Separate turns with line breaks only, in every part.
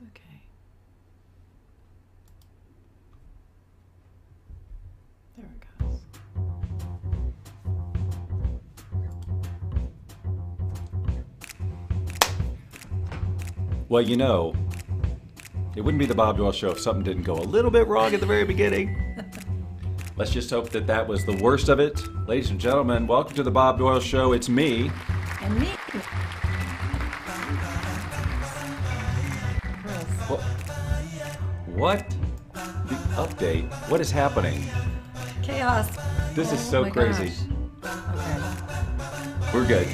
Okay. There it goes.
Well, you know, it wouldn't be the Bob Doyle Show if something didn't go a little bit wrong at the very beginning. Let's just hope that that was the worst of it. Ladies and gentlemen, welcome to the Bob Doyle Show. It's me.
And me.
What? The update? What is happening?
Chaos.
This is so crazy.
Okay.
We're good.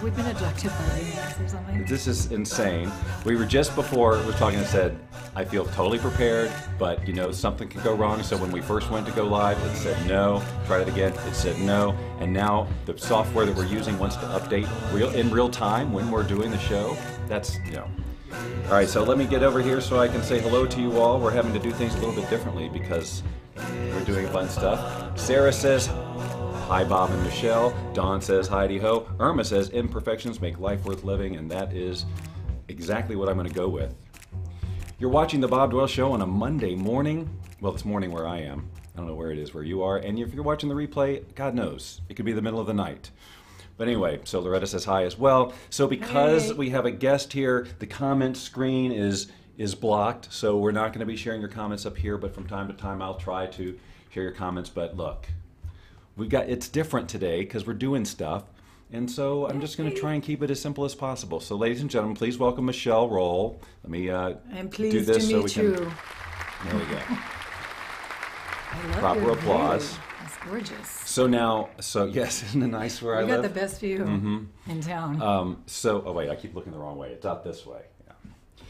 We've been abducted by aliens or something.
This is insane. We were just before we were talking and said, I feel totally prepared, but you know, something can go wrong. So when we first went to go live, it said no. Tried it again, it said no. And now the software that we're using wants to update in real time when we're doing the show. That's, you know. All right, so let me get over here so I can say hello to you all. We're having to do things a little bit differently because we're doing fun stuff. Sarah says, hi, Bob and Michelle. Dawn says, hi-de-ho. Irma says, imperfections make life worth living, and that is exactly what I'm going to go with. You're watching the Bob Doyle Show on a Monday morning. Well, it's morning where I am. I don't know where it is where you are. And if you're watching the replay, God knows. It could be the middle of the night. But anyway, so Loretta says hi as well. So because we have a guest here, the comment screen is blocked. So we're not going to be sharing your comments up here, but from time to time I'll try to share your comments. But look, it's different today because we're doing stuff. And so I'm just going to try and keep it as simple as possible. So ladies and gentlemen, please welcome Michelle Rohl. Let me do this so we can. There we go. Proper applause.
That's gorgeous.
So now, yes, isn't it nice where I live?
You got the best view in town.
Oh wait, I keep looking the wrong way. It's out this way. Yeah.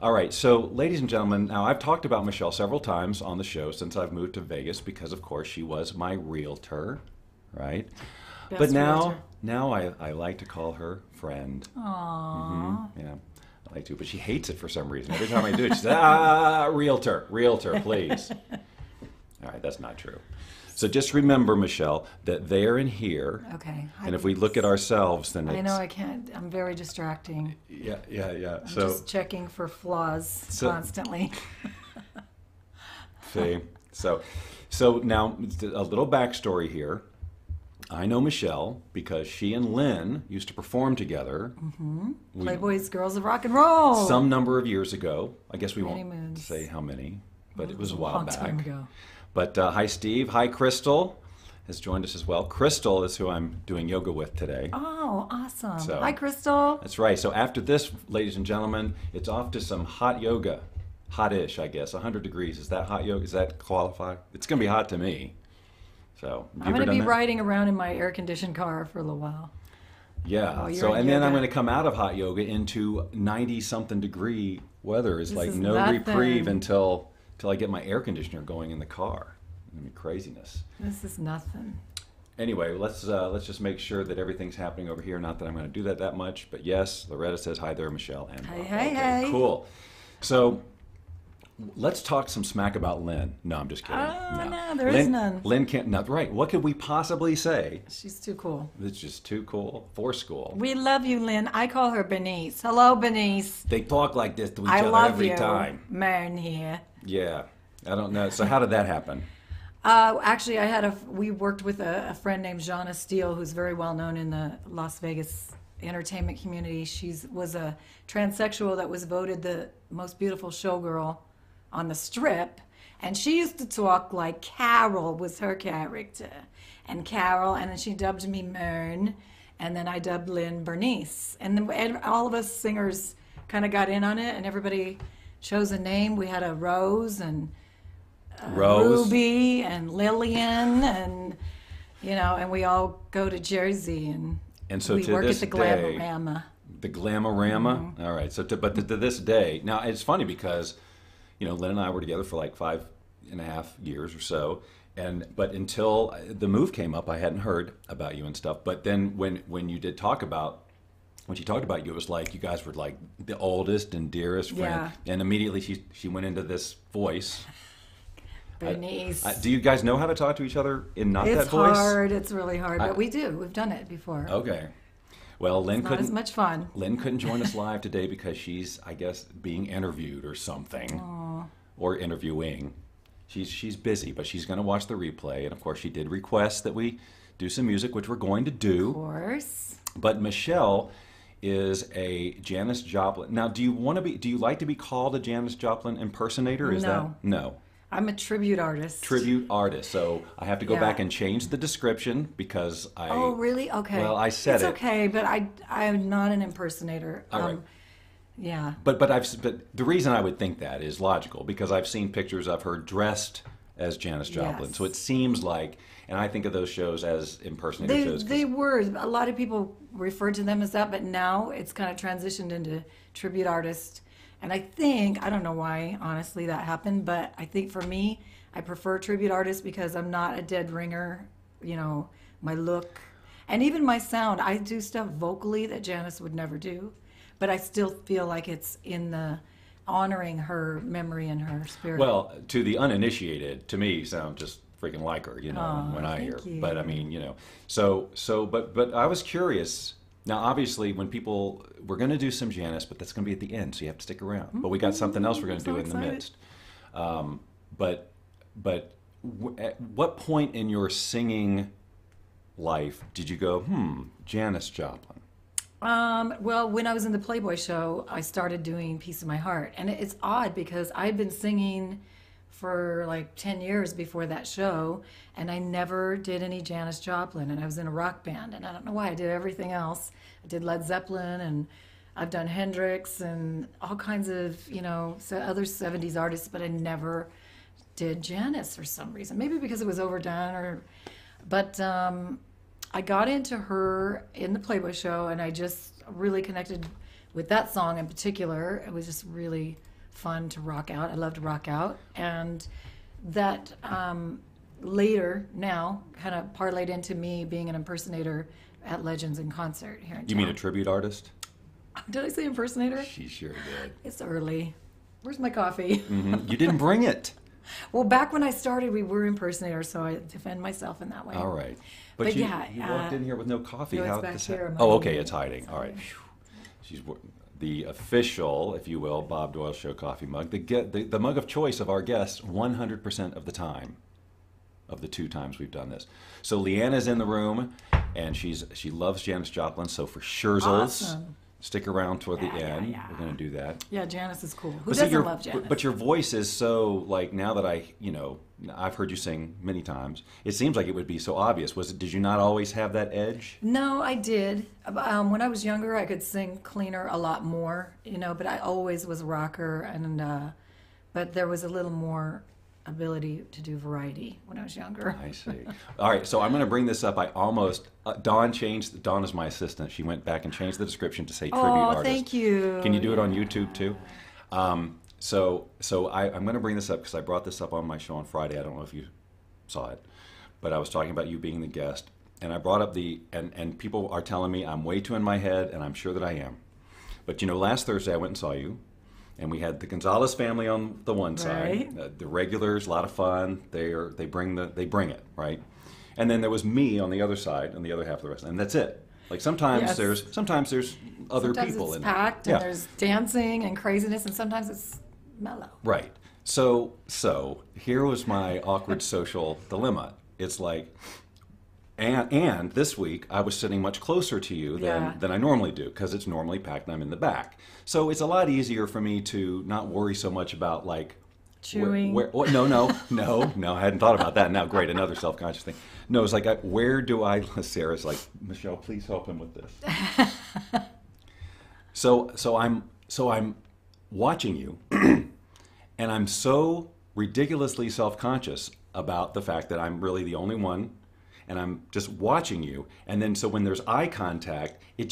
All right, so ladies and gentlemen, now I've talked about Michelle several times on the show since I've moved to Vegas because, of course, she was my realtor, right?
Best
but
realtor.
now I like to call her friend.
Aww.
Yeah, I like to, but she hates it for some reason. Every time I do it, she says, realtor, please. All right, that's not true. So just remember, Michelle, that they're in here.
Okay.
And if we look at ourselves, then
I know I can't. I'm very distracting.
Yeah.
I'm just checking for flaws constantly.
See? So now a little backstory here. I know Michelle because she and Lynn used to perform together. Mm-hmm.
Playboys, Girls of Rock and Roll.
Some number of years ago. I guess we
Many
won't
moons.
say how many, but it was a while
long
back.
Time ago.
But hi, Steve. Hi, Crystal has joined us as well. Crystal is who I'm doing yoga with today.
Oh, awesome.
So,
hi, Crystal.
That's right. So after this, ladies and gentlemen, it's off to some hot yoga. Hot-ish, I guess. 100 degrees. Is that hot yoga? Does that qualify? It's going to be hot to me. So
I'm going to be riding around in my air-conditioned car for a little while.
Yeah. So and then I'm going to come out of hot yoga into 90-something degree weather. It's like no reprieve until I get my air conditioner going in the car. I mean, craziness.
This is nothing.
Anyway, let's just make sure that everything's happening over here. Not that I'm going to do that much, but yes, Loretta says hi there, Michelle. And
hey.
Cool. So let's talk some smack about Lynn. No, I'm just kidding.
Oh, no, there is none.
Lynn can't. Not right. What could we possibly say?
She's too cool.
It's just too cool for school.
We love you, Lynn. I call her Bernice. Hello, Bernice.
They talk like this to each other every time.
Man here.
Yeah, I don't know. So how did that happen?
Actually, we worked with a friend named Janis Joplin, who's very well known in the Las Vegas entertainment community. She was a transsexual that was voted the most beautiful showgirl on the Strip, and she used to talk like Carol was her character, and then she dubbed me Mern, and then I dubbed Lynn Bernice, and then all of us singers kind of got in on it, and everybody chose a name. We had a Rose and Ruby and Lillian, and and we all go to Jersey, and so we work at the Glamorama.
The Glamorama. Mm-hmm. All right. So, but to this day, now it's funny because, Lynn and I were together for like 5.5 years or so, but until the move came up, I hadn't heard about you and stuff. But then when you did talk about. When she talked about you, it was like you guys were like the oldest and dearest friend. Yeah. And immediately she went into this voice.
Bernice.
Do you guys know how to talk to each other in that voice?
It's hard. It's really hard, but we do. We've done it before.
Okay. Well, Lynn
Not as much fun.
Lynn couldn't join us live today because she's, I guess, being interviewed or something, or interviewing. She's busy, but she's going to watch the replay. And of course, she did request that we do some music, which we're going to do.
Of course.
But Michelle is a Janis Joplin. Now, do you like to be called a Janis Joplin impersonator? No.
I'm a tribute artist.
Tribute artist. So I have to go back and change the description because I.
Oh, really? Okay.
Well, I said
it's
it.
It's okay, but I'm not an impersonator.
All right.
Yeah.
But the reason I would think that is logical because I've seen pictures of her dressed as Janis Joplin.
Yes.
So it seems like, and I think of those shows as impersonator shows.
They were. A lot of people referred to them as that, but now it's kind of transitioned into tribute artist. And I don't know why, honestly, that happened, but I think for me, I prefer tribute artist because I'm not a dead ringer, my look. And even my sound, I do stuff vocally that Janis would never do, but I still feel like it's in the honoring her memory and her spirit.
Well, to the uninitiated, to me, you sound just freaking like her, when I hear.
You.
But I mean, but I was curious. Now, obviously, when we're going to do some Janis, but that's going to be at the end, so you have to stick around. But we got something else we're going to do in the midst. But at what point in your singing life did you go, Janis Joplin?
Well, when I was in the Playboy show, I started doing Piece of My Heart. And it's odd because I'd been singing for like 10 years before that show, and I never did any Janis Joplin. And I was in a rock band, and I don't know why. I did everything else. I did Led Zeppelin, and I've done Hendrix and all kinds of, other 70s artists, but I never did Janis for some reason. Maybe because it was overdone, but I got into her in the Playboy show, and I just really connected with that song in particular. It was just really fun to rock out. I love to rock out. And that later, now, kind of parlayed into me being an impersonator at Legends in Concert here in town.
You mean a tribute artist?
Did I say impersonator?
She sure did.
It's early. Where's my coffee?
You didn't bring it.
Well, back when I started, we were impersonators, so I defend myself in that way.
All right.
But
you
yeah,
walked in here with no coffee.
No, it's
How
back
does
here.
Oh, okay, it's hiding. All right. She's the official, if you will, Bob Doyle Show coffee mug. The mug of choice of our guests 100% of the time, of the 2 times we've done this. So Leanna's in the room, and she loves Janis Joplin, so for sure,
awesome.
Stick around toward the end.
Yeah.
We're going to do that.
Yeah, Janis is cool. Who
But
doesn't love Janis?
But your voice is so, like, now that I've heard you sing many times, it seems like it would be so obvious. Did you not always have that edge?
No, I did. When I was younger, I could sing cleaner a lot more, but I always was a rocker, and but there was a little more ability to do variety when I was younger.
I see. All right, so I'm going to bring this up. I almost, Dawn is my assistant. She went back and changed the description to say tribute artist.
Thank you.
Can you do it on YouTube too? So I'm going to bring this up because I brought this up on my show on Friday. I don't know if you saw it, but I was talking about you being the guest, and I brought up and people are telling me I'm way too in my head, and I'm sure that I am. But last Thursday I went and saw you, and we had the Gonzalez family on the one side, the regulars, a lot of fun. They bring it, right? And then there was me on the other side, on the other half of the rest, and that's it. Like sometimes there's other people
it's
in
packed, and there's dancing and craziness, and sometimes it's mellow.
Right. So here was my awkward social dilemma. It's like, and this week I was sitting much closer to you than I normally do because it's normally packed and I'm in the back. So it's a lot easier for me to not worry so much about like
chewing.
No, I hadn't thought about that. Now, great, another self-conscious thing. No, it's like, where do I? Sarah's like, Michelle, please help him with this. So I'm watching you, and I'm so ridiculously self-conscious about the fact that I'm really the only one, and I'm just watching you. And then so when there's eye contact, it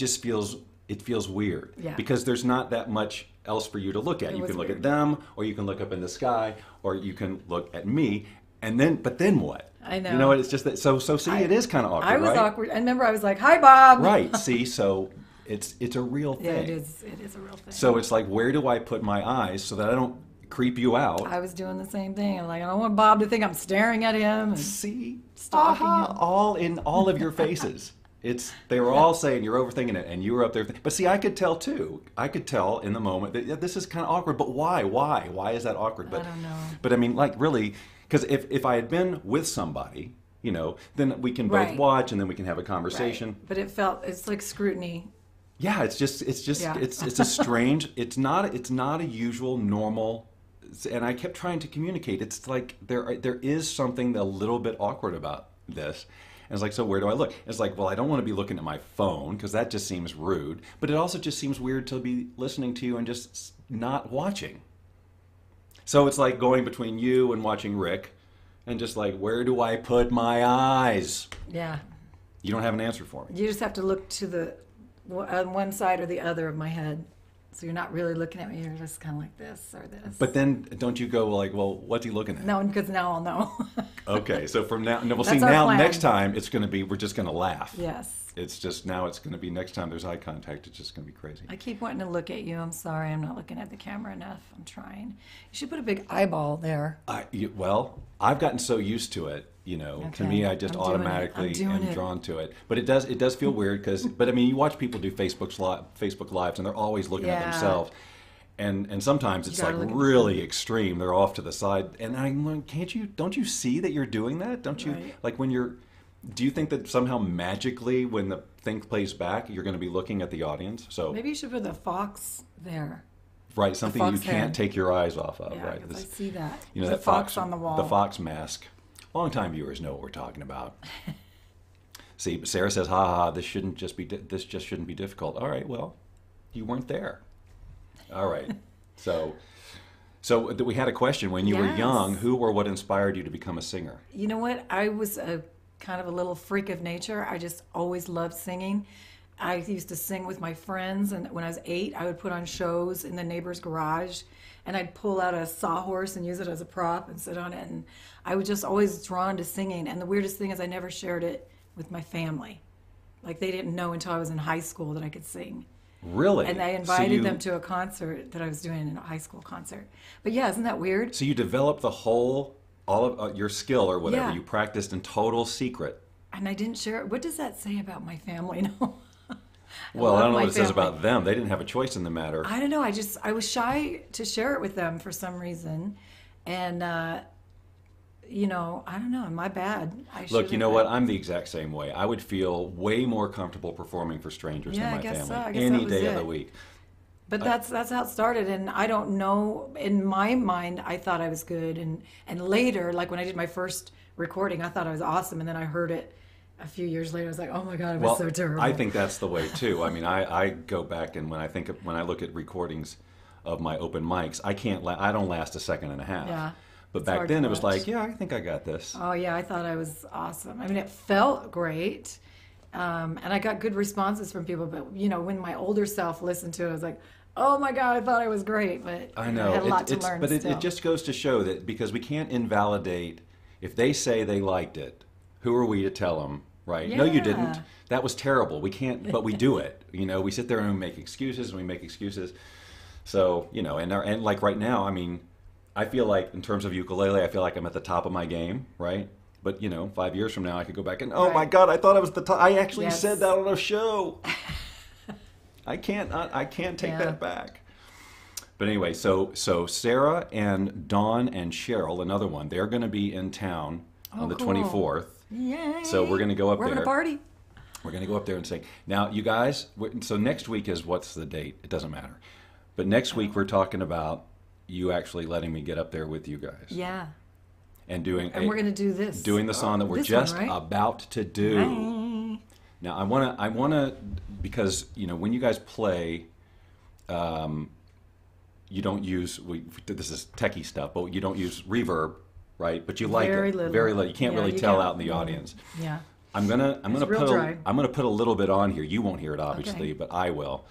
feels weird because there's not that much else for you to look at. You can look at them, or you can look up in the sky, or you can look at me. But then what?
I know.
It's just that. So see, it is kind of awkward.
I was
right?
awkward. I remember I was like, "Hi, Bob."
Right. See, so it's a real thing.
Yeah, it is. It is a real thing.
So it's like, where do I put my eyes so that I don't creep you out?
I was doing the same thing. I'm like, I don't want Bob to think I'm staring at him. And
see,
stalking him.
all in all of your faces. They were all saying you're overthinking it, and you were up there. But see, I could tell too. I could tell in the moment that this is kind of awkward. But why? Why is that awkward? But
I don't know.
But I mean, like really, because if I had been with somebody, then we can both
Right.
watch, and then we can have a conversation.
Right. But it's like scrutiny.
Yeah, it's
Yeah.
it's a strange. It's not a usual normal. And I kept trying to communicate. It's like there is something a little bit awkward about this. And it's like, so where do I look? It's like, well, I don't want to be looking at my phone because that just seems rude. But it also just seems weird to be listening to you and just not watching. So it's like going between you and watching Rick, and just like, where do I put my eyes?
Yeah.
You don't have an answer for me.
You just have to look to the on one side or the other of my head. So you're not really looking at me. You're just kind of like this or this.
But then don't you go like, well, what's he looking at?
No, because now I'll know.
Okay, so from now, we'll
That's
see
our
now.
plan.
Next time, we're just going to laugh.
Yes.
It's just now it's going to be next time there's eye contact. It's just going to be crazy.
I keep wanting to look at you. I'm sorry. I'm not looking at the camera enough. I'm trying. You should put a big eyeball there.
Well, I've gotten so used to it. To
Okay.
me, I just
I'm doing it.
automatically
I'm doing
am
it.
drawn to it. But it does feel weird but I mean, you watch people do Facebook Lives, and they're always looking at
Yeah.
themselves. And sometimes it's like
gotta look at the
really extreme. They're off to the side, and I'm like, don't you see that you're doing that? Don't you
Right.
like when you're? Do you think that somehow magically, when the thing plays back, you're going to be looking at the audience? So
Maybe you should put the fox there.
right, something you
fox
can't
head.
take your eyes off of.
Yeah,
Right,
'cause I see that.
you know
There's
that
a fox on the wall.
the fox mask. Longtime viewers know what we're talking about. See, but Sarah says, "Ha ha! This just shouldn't be difficult." All right, well, you weren't there. All right, so we had a question when you were
Yes.
young. Who or what inspired you to become a singer?
You know what? I was a kind of a little freak of nature. I just always loved singing. I used to sing with my friends, and when I was 8, I would put on shows in the neighbor's garage, and I'd pull out a sawhorse and use it as a prop and sit on it. And I was just always drawn to singing. And the weirdest thing is I never shared it with my family. Like they didn't know until I was in high school that I could sing.
Really?
And I
So
invited
you-
them to a concert that I was doing in a high school concert. But yeah, isn't that weird?
So you developed all of your skill or whatever
Yeah.
you practiced in total secret.
And I didn't share it. What does that say about my family? No.
Well, I
love
don't know
my
what it says
family.
about them. They didn't have a choice in the matter.
I don't know. I was shy to share it with them for some reason. And, I don't know. My bad.
Look, you know what? I'm the exact same way. I would feel way more comfortable performing for strangers
Yeah,
than
I
my
guess
family
so. I guess
any
that was
day of
it.
the week.
But that's how it started. And I don't know. In my mind, I thought I was good. And later, like when I did my first recording, I thought I was awesome. And then I heard it a few years later. I was like, oh my God, I was so terrible.
I think that's the way too. I mean, I go back and when I look at recordings of my open mics, I don't last a second and a half.
Yeah.
But
It's
back
hard
then
to
it was
watch.
like, yeah, I think I got this.
Oh yeah, I thought I was awesome. I mean, it felt great, and I got good responses from people. But when my older self listened to it, I was like, "Oh my God, I thought I was great." But
I know.
I had a lot to learn.
But
still.
it just goes to show that because we can't invalidate if they say they liked it. Who are we to tell them? Right? No, you
Yeah.
didn't. That was terrible. We can't. But we do it. We sit there and we make excuses and we make excuses. So and like right now, I mean, I feel like in terms of ukulele, I feel like I'm at the top of my game, right? But 5 years from now, I could go back and oh my
Right.
God, I thought I was the top. I actually
Yes.
said that on a show. I can't take
Yeah.
that back. But anyway, so Sarah and Dawn and Cheryl, another one, they're going to be in town on the
cool.
24th.
Yay!
So we're going to go up
We're
there.
gonna party.
We're going to go up there and sing. Now, you guys, so next week is what's the date? It doesn't matter. But next week we're talking about you actually letting me get up there with you guys
Yeah,
and doing
and we're gonna do this.
doing the song that we're
This one,
just
right?
about to do.
Bye.
Now, I want to because when you guys play, you don't use this is techie stuff, but you don't use reverb, right? But you like
Very
it
little.
very little. You can't
Yeah,
really
you
tell
can't.
out in the audience.
Yeah.
I'm gonna
real
put
dry.
I'm gonna put a little bit on here. You won't hear it obviously,
Okay.
but I will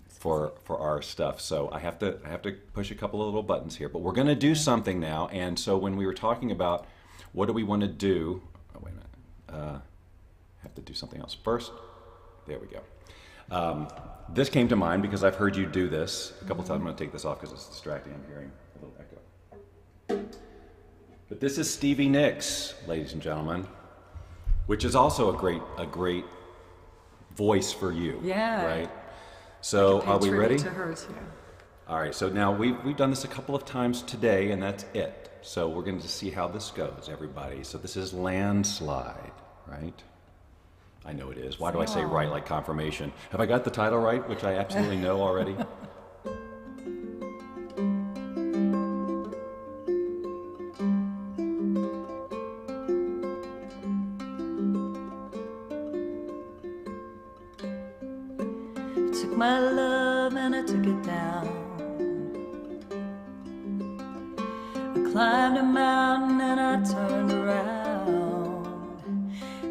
for our stuff. So I have to push a couple of little buttons here. But we're gonna do something now. And so when we were talking about what do we want to do, oh wait a minute, have to do something else first. There we go. This came to mind because I've heard you do this a couple times. I'm gonna take this off because it's distracting. I'm hearing a little echo. But this is Stevie Nicks, ladies and gentlemen, which is also a great voice for you.
Yeah.
Right? So
Pay
are we
tribute
ready?
to her too.
All right, so now we've done this a couple of times today, and that's it. So we're going to see how this goes, everybody. So this is Landslide, right? I know it is. Why do I say right like confirmation? Have I got the title right, which I absolutely know already?
Took my love and I took it down. I climbed a mountain and I turned around,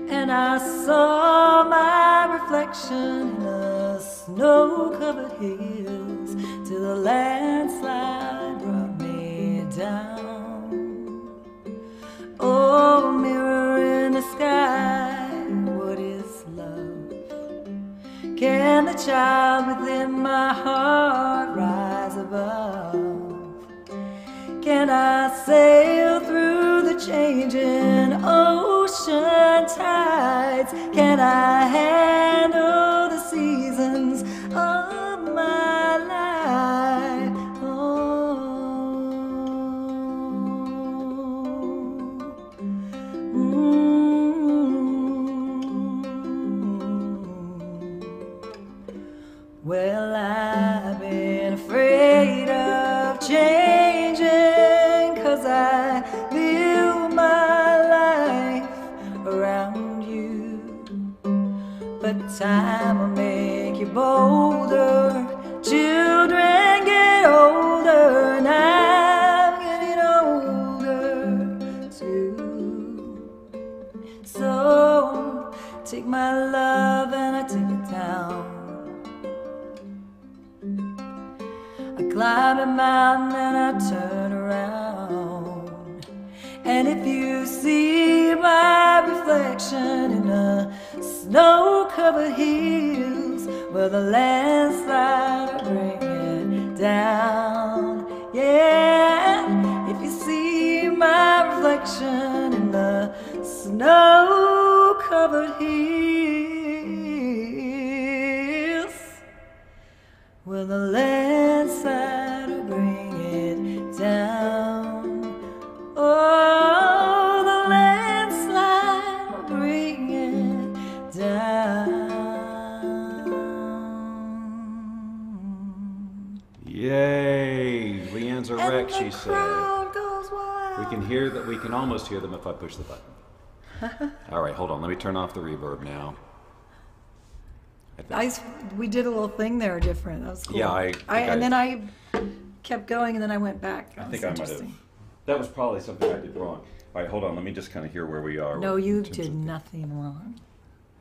and I saw my reflection in the snow-covered hills, till the landslide brought me down. Oh, mirror in the sky, what is love? Can the child within my heart rise above? Can I sail through the changing ocean tides? Can I handle the seasons of my life? Oh, Well, I've been afraid of changing, 'cause I live my life around you. But time will make you bolder. Children get older, and I'm getting older too. So take my love and I take it down. I climb a mountain and I turn around, and if you see my reflection in the snow-covered hills, well, the landslide will bring it down. Yeah, if you see my reflection in the snow-covered hills, well, the landslide will bring it down. Oh, the landslide will bring it down.
Yay! Leanne's a wreck, she said.
Crowd goes wild.
We can hear that. We can almost hear them if I push the button. All right, hold on. Let me turn off the reverb now.
We did a little thing there different. That was cool.
Yeah,
and then I kept going, and then I went back.
I think I might have. That was probably something I did wrong. All right, hold on. Let me just kind of hear where we are.
No, you did nothing wrong.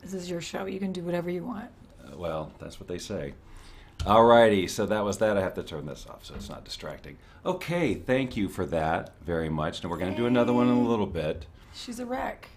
This is your show. You can do whatever you want.
Well, that's what they say. All righty, so that was that. I have to turn this off so it's not distracting. Okay, thank you for that very much. Now we're going to do another one in a little bit.
She's a wreck.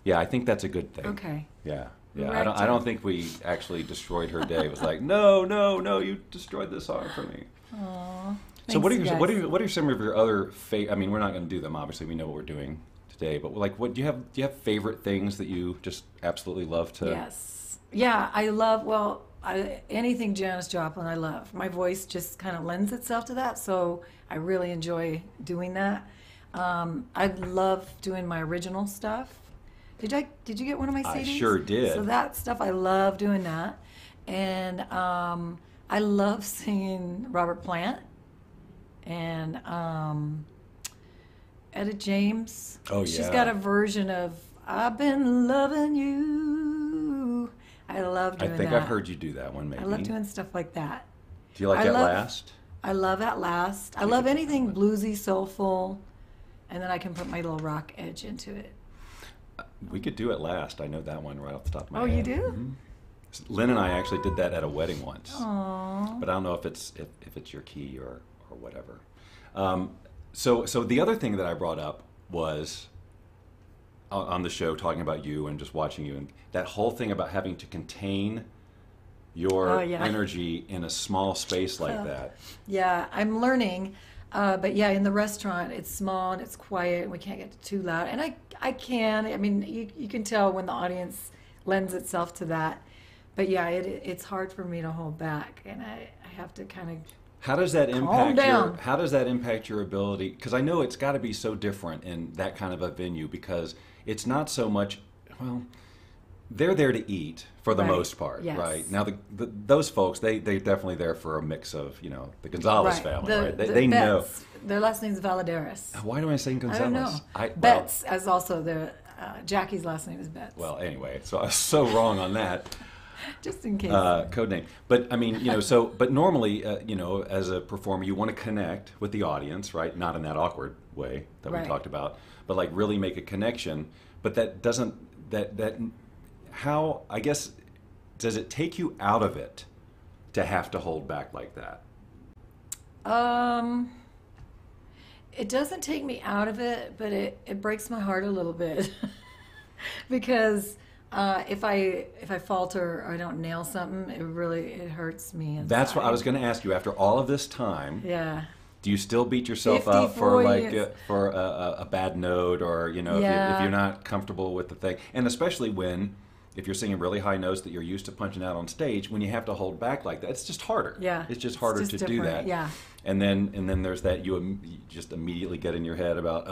Yeah, I think that's a good thing.
Okay.
Yeah. Yeah, I don't think we actually destroyed her day. It was like, no, you destroyed this song for me.
Aww.
So what are some of your other I mean, we're not going to do them. Obviously, we know what we're doing today. But like, what do you have favorite things that you just absolutely love to?
Yes. Yeah, I love. Anything Janis Joplin, I love. My voice just kind of lends itself to that, so I really enjoy doing that. I love doing my original stuff. Did you get one of my CDs?
I sure did.
So that stuff, I love doing that. And I love singing Robert Plant and Etta James.
Oh, yeah.
She's got a version of I've Been Loving You. I love doing that.
I think I've heard you do that one, maybe.
I love doing stuff like that.
Do you like At Last?
I love At Last. I love anything bluesy, soulful, and then I can put my little rock edge into it.
We could do At Last. I know that one right off the top of my head.
Oh, you do?
Mm-hmm. Lynn and I actually did that at a wedding once.
Aww.
But I don't know if it's your key or whatever. So the other thing that I brought up was on the show, talking about you and just watching you, and that whole thing about having to contain your energy in a small space like that. Yeah,
I'm learning. But yeah, in the restaurant, it's small and it's quiet and we can't get too loud. And I mean, you can tell when the audience lends itself to that. But yeah, it's hard for me to hold back, and I have to kind of
How does that
calm
impact
down.
how does that impact your ability? Because I know it's got to be so different in that kind of a venue, because it's not so much, well, they're there to eat for the
Right.
most part,
Yes.
right? Now, those folks, they're definitely there for a mix of, the Gonzalez
Right.
family, right?
The
They know.
Betts, their last name's Valadares.
Why do I say Gonzalez?
I don't know.
Well,
Betts, as also the Jackie's last name is Betts.
well, anyway, so I was so wrong on that.
Just in case.
Code name. But I mean, but normally, as a performer, you want to connect with the audience, right? Not in that awkward way that we
Right.
talked about, but like really make a connection. But that doesn't, how, I guess, does it take you out of it to have to hold back like that?
It doesn't take me out of it, but it breaks my heart a little bit because if I falter or I don't nail something, it hurts me inside.
That's what I was going to ask you. After all of this time,
Yeah.
do you still beat yourself up
54
for like
years.
for a bad note, or if
Yeah.
you're not comfortable with the thing, and especially if you're singing really high notes that you're used to punching out on stage, when you have to hold back like that, it's just harder.
Yeah.
It's just harder
just
to do
different.
that.
Yeah.
And then there's that you just immediately get in your head about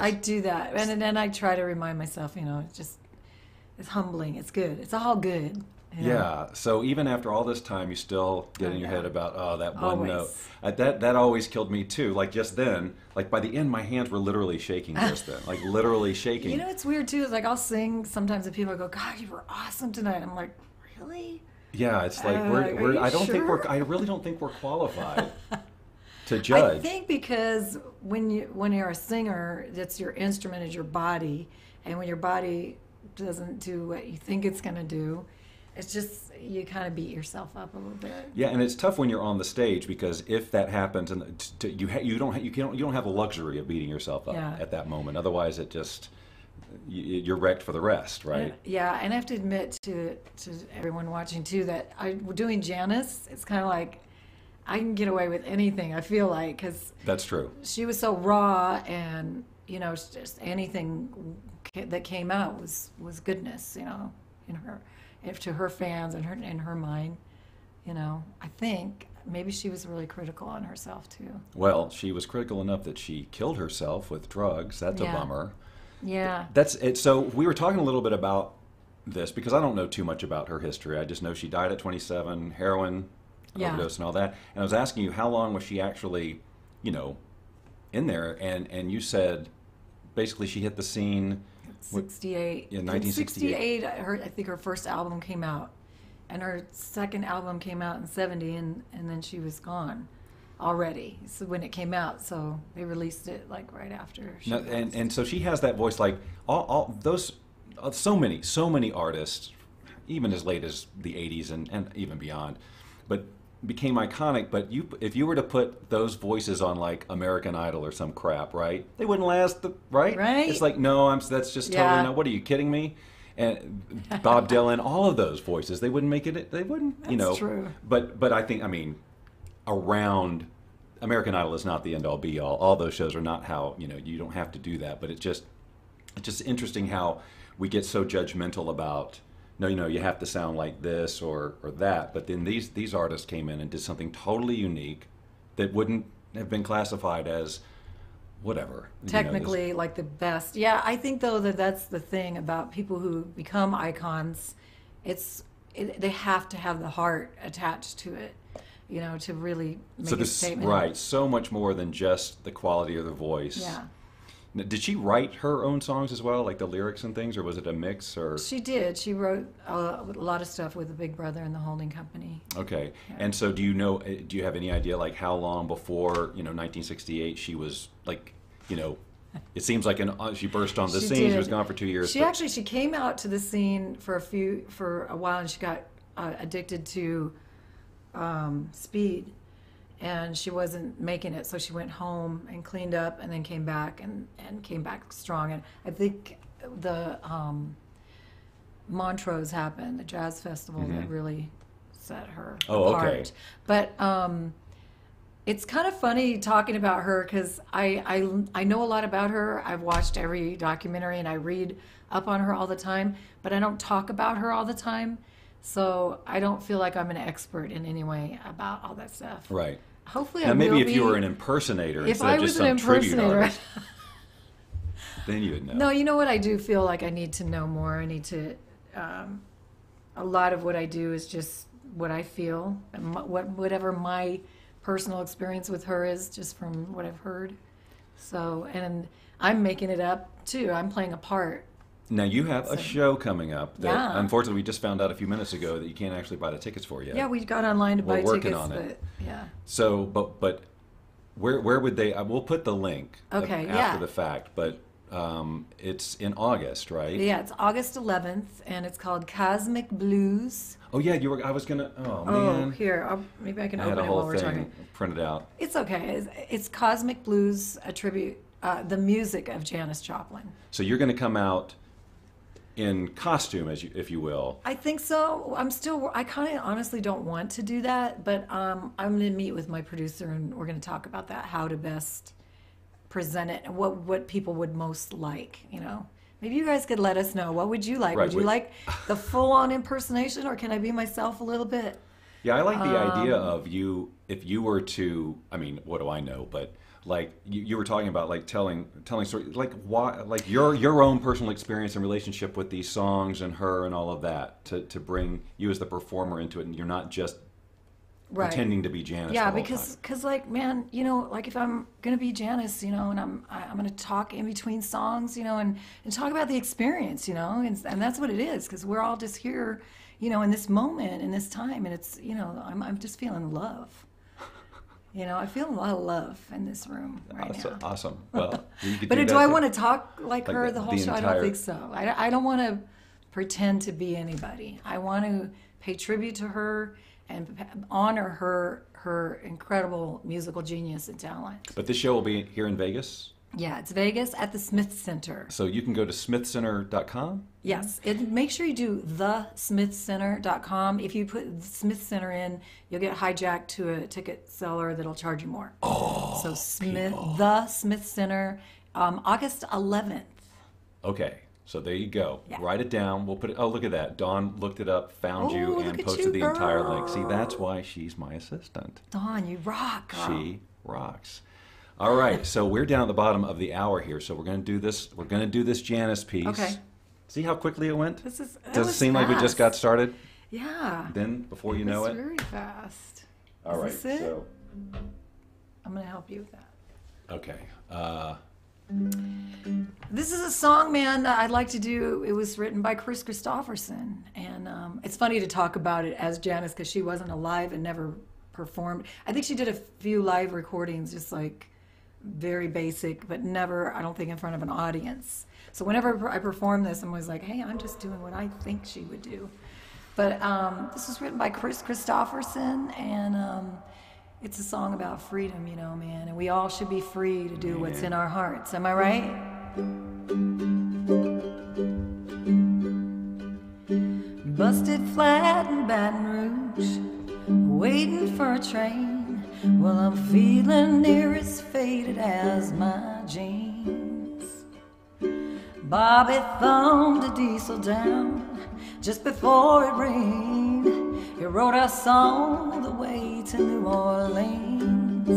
I do that. And then I try to remind myself, it's humbling. It's good. It's all good.
Yeah. So even after all this time, you still get in your head about that one
Always.
note. That always killed me too. Like just then, like by the end, my hands were literally shaking just then, like literally shaking.
It's weird too. Is like I'll sing sometimes and people go, "God, you were awesome tonight." I'm like, "Really?"
Yeah, it's like
are you
I don't think
sure?
I really don't think we're qualified to judge.
I think because when you're a singer, that's your instrument is your body, and when your body doesn't do what you think it's going to do, it's just you kind of beat yourself up a little bit.
Yeah, and it's tough when you're on the stage, because if that happens, and you don't have the luxury of beating yourself up
Yeah.
at that moment. Otherwise, you're wrecked for the rest, right?
Yeah, and I have to admit to everyone watching too that doing Janis, it's kind of like I can get away with anything. I feel like because
That's true.
she was so raw, and it's just anything that came out was goodness, in her, if to her fans and in her mind, I think maybe she was really critical on herself too.
Well, she was critical enough that she killed herself with drugs. That's
Yeah.
a bummer.
Yeah.
That's it. So we were talking a little bit about this because I don't know too much about her history. I just know she died at 27, heroin
Yeah.
overdose and all that. And I was asking you, how long was she actually, in there? And you said basically she hit the scene.
68.
Yeah, 1968.
I think her first album came out, and her second album came out in 70, and then she was gone already. So when it came out, so they released it like right after.
No, and so she has that voice, like all those, so many artists, even as late as the 80s and even beyond, but became iconic. But if you were to put those voices on like American Idol or some crap, right? They wouldn't last, right?
Right.
It's like, no, that's just totally
Yeah.
not. What are you kidding me? And Bob Dylan, all of those voices, they wouldn't make it. They wouldn't,
That's true.
But I think, around American Idol is not the end all be all. All those shows are not how, you don't have to do that. But it's just interesting how we get so judgmental about, no, you have to sound like this or that. But then these artists came in and did something totally unique that wouldn't have been classified as whatever.
Technically, like the best. Yeah, I think though that's the thing about people who become icons. They have to have the heart attached to it, to really make a statement.
Right, so much more than just the quality of the voice.
Yeah.
Now, did she write her own songs as well, like the lyrics and things, or was it a mix? Or
She did. She wrote a lot of stuff with the Big Brother and the holding company.
okay, and so do you have any idea like how long before 1968 she was like, it seems like she burst on the
She
scene. She
did.
was gone for 2 years.
She came out to the scene for a while, and she got addicted to speed, and she wasn't making it, so she went home and cleaned up, and then came back and came back strong. And I think the Montrose happened, the jazz festival that really set her apart.
Okay.
But it's kind of funny talking about her because I know a lot about her. I've watched every documentary and I read up on her all the time, but I don't talk about her all the time So I don't feel like I'm an expert in any way about all that stuff.
Right.
Hopefully
Now,
I
maybe
will
if
be.
you were an impersonator
If
instead
I
of
was
just
an
some tribute
impersonator.
artist, then you would know.
No, you know what? I do feel like I need to know more. I need to. A lot of what I do is just what I feel, and whatever my personal experience with her is, just from what I've heard. So, and I'm making it up too. I'm playing a part.
Now you have a show coming up that
Yeah.
unfortunately we just found out a few minutes ago that you can't actually buy the tickets for yet.
Yeah, we got online to
We're
buy
working
tickets,
on it.
but yeah.
So, but where would they? We'll put the link
Okay,
after
yeah.
the fact, but it's in August, right?
Yeah, it's August 11th, and it's called Cosmic Blues.
Oh yeah, you were. I was gonna. Oh
Oh,
man,
here, maybe I can
I had
open
a
it while
whole
we're
thing
talking.
printed out.
It's okay. It's Cosmic Blues, a tribute, the music of Janis Joplin.
So you're gonna come out in costume, if you will.
I think so. I kind of honestly don't want to do that, but I'm going to meet with my producer and we're going to talk about that, how to best present it and what people would most like, you know. Maybe you guys could let us know. What would you like?
Right,
Would you like the full-on impersonation, or can I be myself a little bit?
Yeah, I like the idea of you, if you were to, I mean, what do I know, but like you were talking about, like telling stories, like why, like your own personal experience and relationship with these songs and her and all of that, to bring you as the performer into it, and you're not just
Right.
pretending to be Janis.
Yeah,
the whole time.
because like, man, you know, like if I'm gonna be Janis, you know, and I'm gonna talk in between songs, you know, and talk about the experience, you know, and that's what it is, because we're all just here, you know, in this moment, in this time, and it's, you know, I'm just feeling love. You know, I feel a lot of love in this room right now.
Awesome. Well, you could
But do
that
I
too.
want to talk like her the whole
the
show? I
entire-
don't think so. I don't want to pretend to be anybody. I want to pay tribute to her and honor her incredible musical genius and talent.
But this show will be here in Vegas,
Yeah, it's Vegas at the Smith Center.
so you can go to smithcenter.com.
Yes, make sure you do thesmithcenter.com. If you put Smith Center in, you'll get hijacked to a ticket seller that'll charge you more.
Oh,
So the Smith Center, August 11th.
Okay, so there you go.
Yeah.
Write it down. We'll put it. Oh, look at that. Dawn looked it up, found
Oh,
you,
look
and
at
posted
you,
the entire
girl.
link. See, that's why she's my assistant.
Dawn, you rock, girl.
She rocks. All right, so we're down at the bottom of the hour here. So we're going to do this. We're going to do this Janis piece.
Okay.
See how quickly it went?
That
Does it
was
seem like we just got
fast.
started?
Yeah.
Then, before you know
was
it.
very fast.
All right.
Is this it?
So,
I'm going to help you with that.
okay.
This is a song, man, that I'd like to do. It was written by Chris Christopherson. And it's funny to talk about it as Janis because she wasn't alive and never performed. I think she did a few live recordings, just like very basic, but never, I don't think, in front of an audience. So whenever I perform this, I'm always like, hey, I'm just doing what I think she would do. But this was written by Chris Christopherson, and it's a song about freedom, you know, man. And we all should be free to do what's in our hearts. Am I right? Busted flat in Baton Rouge, waiting for a train. Well, I'm feeling near as faded as my jeans. Bobby thumbed a diesel down just before it rained. He rode us all the way to New Orleans.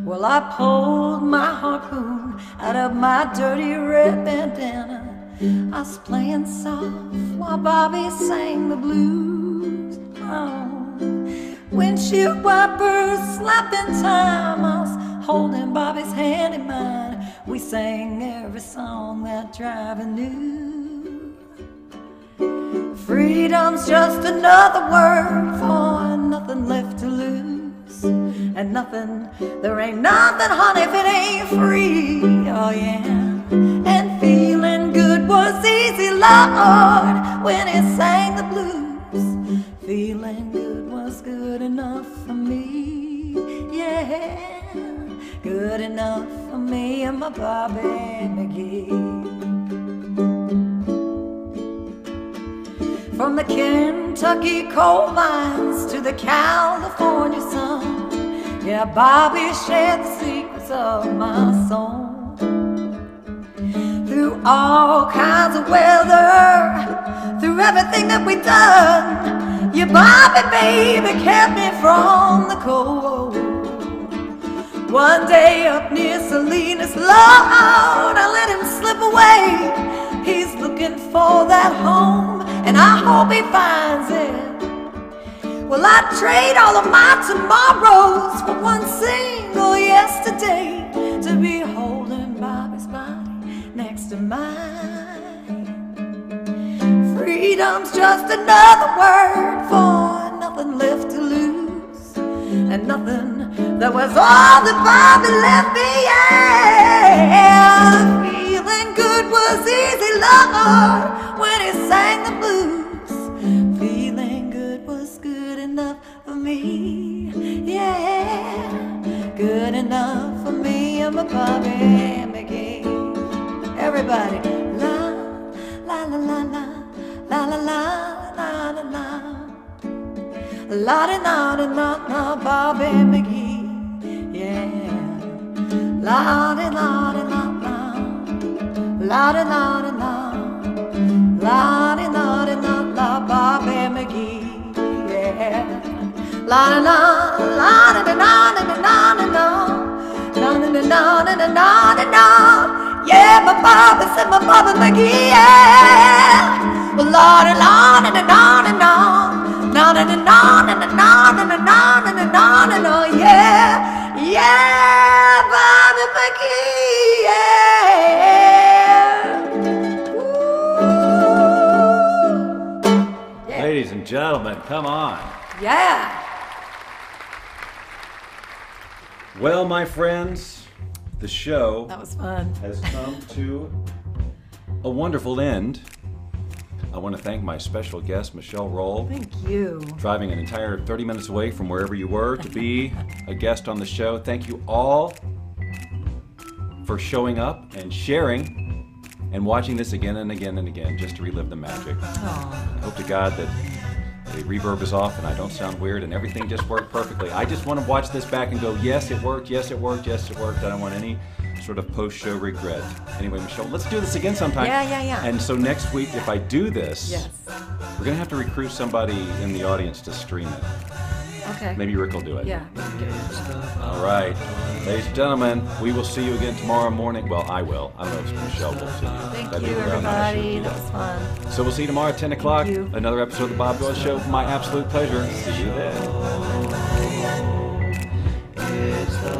Well, I pulled my harpoon out of my dirty red bandana. I was playing soft while Bobby sang the blues. Oh. Windshield wipers slapping time. I was holding Bobby's hand in mine. We sang every song that driver knew. Freedom's just another word for nothing left to lose. And nothing, there ain't nothing, honey, if it ain't free. Oh yeah. And feeling good was easy, Lord, when he sang the blues. Feeling good was good enough for me. Yeah. Good enough for me and my Bobby McGee. From the Kentucky coal mines to the California sun, yeah, Bobby shared the secrets of my soul. Through all kinds of weather, through through everything that we've done. Your Bobby, baby, kept me from the cold. One day up near Salinas, Lord, I let him slip away. He's looking for that home, and I hope he finds it. Well, I'd trade all of my tomorrows for one single yesterday, to be holding Bobby's body next to mine. Freedom's just another word for nothing left to lose, and nothing that was all that Bobby left me. Yeah, feeling good was easy, Lord, when he sang the blues. Feeling good was good enough for me. Yeah, good enough for me. I'm a Bobby McGee. Everybody, la la la la la la la la la la la. La-di-na-di-na-na, Bobby McGee, yeah. La-di-na-di-na-na, la-di-na-di-na, la-di-na-di-na-na, Bobby McGee, yeah. La-di-na, la-di-na-di-na-na-na, la-di-na-di-na-na-na-na, yeah, my Bobby said my Bobby McGee, yeah. Well, la-di-na-di-na-na-na, na na na na na na na na na na na na, yeah, yeah, Bobby McGee, yeah.
Ladies and gentlemen, come on.
Yeah.
Well, my friends, the show
That was fun.
has come to a wonderful end. I want to thank my special guest, Michelle Rohl,
Thank you.
driving an entire 30 minutes away from wherever you were to be a guest on the show. Thank you all for showing up and sharing and watching this again and again and again just to relive the magic.
Aw.
I hope to God that the reverb is off and I don't sound weird and everything just worked perfectly. I just want to watch this back and go, yes, it worked, yes, it worked, yes, it worked. I don't want any sort of post-show regret. Anyway, Michelle, let's do this again sometime.
Yeah.
And so next week, if I do this,
Yes.
we're going to have to recruit somebody in the audience to stream it.
Okay.
Maybe Rick will do it.
Yeah.
All right. Ladies and gentlemen, we will see you again tomorrow morning. Well, I will. I don't know if Michelle will see you.
Thank
That'd
you,
be real nice.
everybody. That was fun.
So we'll see you tomorrow at 10 o'clock.
you.
Another episode of the Bob Doyle Show. My absolute pleasure. See you then.
It's the